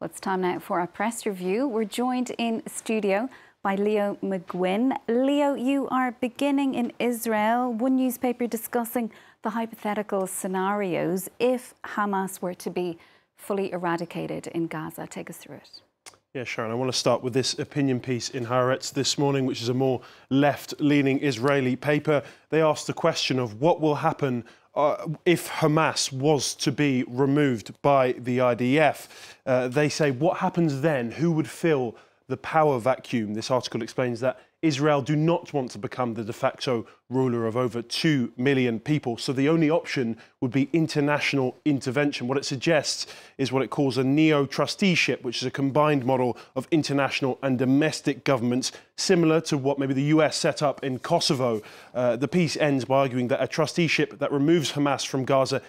Well, it's time now for our press review. We're joined in studio by Leo McGuinn. Leo, you are beginning in Israel. One newspaper discussing the hypothetical scenarios if Hamas were to be fully eradicated in Gaza. Take us through it. Yeah, Sharon, I want to start with this opinion piece in Haaretz this morning, which is a more left-leaning Israeli paper. They asked the question of what will happen if Hamas was to be removed by the IDF. They say, what happens then? Who would fill the power vacuum? This article explains that Israel do not want to become the de facto ruler of over 2 million people. So the only option would be international intervention. What it suggests is what it calls a neo-trusteeship, which is a combined model of international and domestic governments, similar to what maybe the US set up in Kosovo. The piece ends by arguing that a trusteeship that removes Hamas from Gaza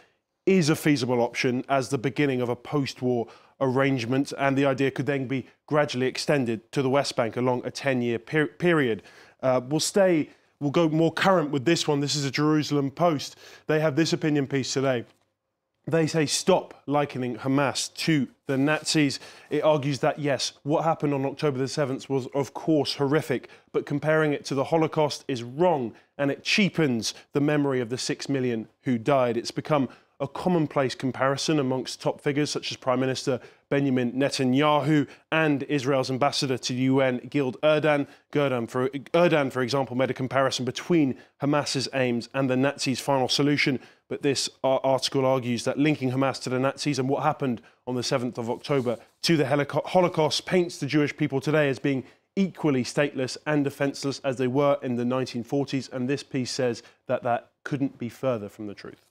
is a feasible option as the beginning of a post-war arrangement, and the idea could then be gradually extended to the West Bank along a 10-year period. We'll go more current with this one. This is a Jerusalem Post. They have this opinion piece today. They say, stop likening Hamas to the Nazis. It argues that, yes, what happened on October the 7th was, of course, horrific, but comparing it to the Holocaust is wrong, and it cheapens the memory of the 6 million who died. It's become a commonplace comparison amongst top figures such as Prime Minister Benjamin Netanyahu and Israel's ambassador to the UN, Gilad Erdan. Erdan, for example, made a comparison between Hamas's aims and the Nazis' final solution. But this article argues that linking Hamas to the Nazis and what happened on the 7th of October to the Holocaust paints the Jewish people today as being equally stateless and defenseless as they were in the 1940s. And this piece says that that couldn't be further from the truth.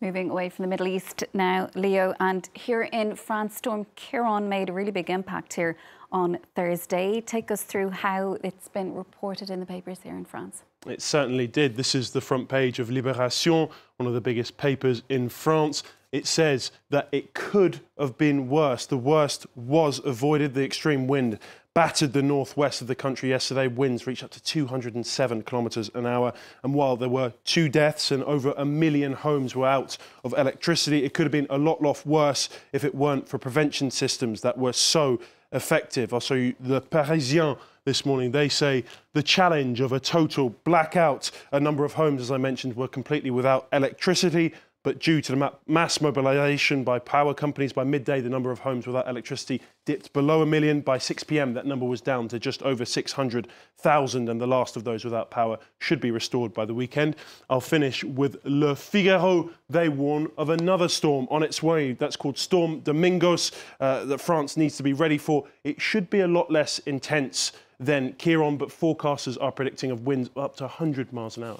Moving away from the Middle East now, Leo, and here in France, Storm Ciarán made a really big impact here on Thursday. Take us through how it's been reported in the papers here in France. It certainly did. This is the front page of Libération, one of the biggest papers in France. It says that it could have been worse. The worst was avoided. The extreme wind battered the northwest of the country yesterday. Winds reached up to 207 kilometres an hour. And while there were 2 deaths and over 1 million homes were out of electricity, it could have been a lot worse if it weren't for prevention systems that were so effective. I'll show you the Parisien this morning. They say the challenge of a total blackout. A number of homes, as I mentioned, were completely without electricity. But due to the mass mobilisation by power companies, by midday, the number of homes without electricity dipped below 1 million. By 6 p.m, that number was down to just over 600,000, and the last of those without power should be restored by the weekend. I'll finish with Le Figaro. They warn of another storm on its way. That's called Storm Domingos, that France needs to be ready for. It should be a lot less intense than Ciarán, but forecasters are predicting of winds up to 100 miles an hour.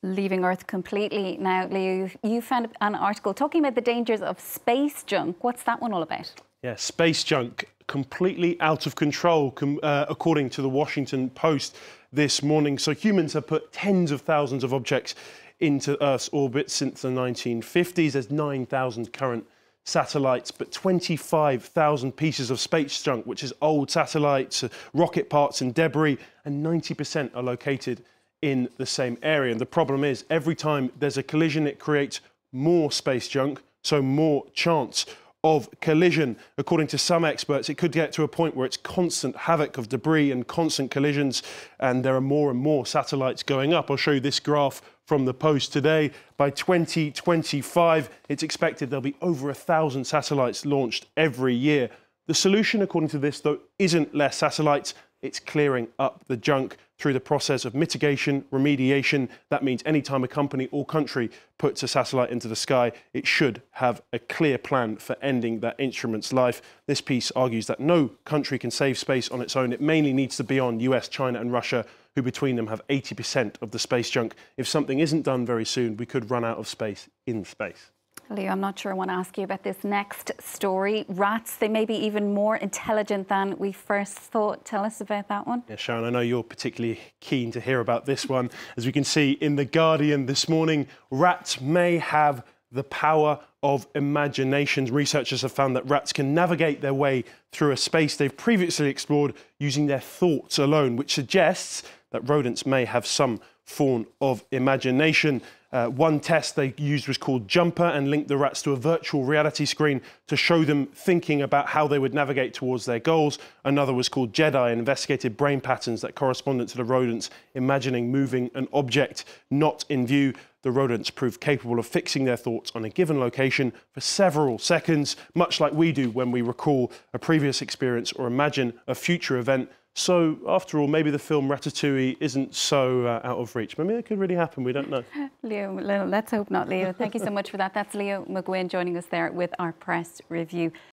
Leaving Earth completely now, Leo, you found an article talking about the dangers of space junk. What's that one all about? Yeah, space junk, completely out of control, according to the Washington Post this morning. So humans have put tens of thousands of objects into Earth's orbit since the 1950s. There's 9,000 current satellites, but 25,000 pieces of space junk, which is old satellites, rocket parts and debris, and 90% are located in the same area. And the problem is, every time there's a collision, it creates more space junk, so more chance of collision. According to some experts, it could get to a point where it's constant havoc of debris and constant collisions, and there are more and more satellites going up. I'll show you this graph from the Post today. By 2025, it's expected there'll be over 1,000 satellites launched every year. The solution, according to this, though, isn't less satellites. It's clearing up the junk through the process of mitigation, remediation. That means anytime a company or country puts a satellite into the sky, it should have a clear plan for ending that instrument's life. This piece argues that no country can save space on its own. It mainly needs to be on US, China and Russia, who between them have 80% of the space junk. If something isn't done very soon, we could run out of space in space. Leo, I'm not sure I want to ask you about this next story. Rats, they may be even more intelligent than we first thought. Tell us about that one. Yeah, Sharon, I know you're particularly keen to hear about this one. As we can see in The Guardian this morning, rats may have the power of imagination. Researchers have found that rats can navigate their way through a space they've previously explored using their thoughts alone, which suggests that rodents may have some form of imagination. One test they used was called Jumper and linked the rats to a virtual reality screen to show them thinking about how they would navigate towards their goals. Another was called Jedi and investigated brain patterns that corresponded to the rodents imagining moving an object not in view. The rodents proved capable of fixing their thoughts on a given location for several seconds, much like we do when we recall a previous experience or imagine a future event. So, after all, maybe the film Ratatouille isn't so out of reach. Maybe it could really happen, we don't know. Leo, let's hope not, Leo. Thank you so much for that. That's Leo McGuinn joining us there with our press review.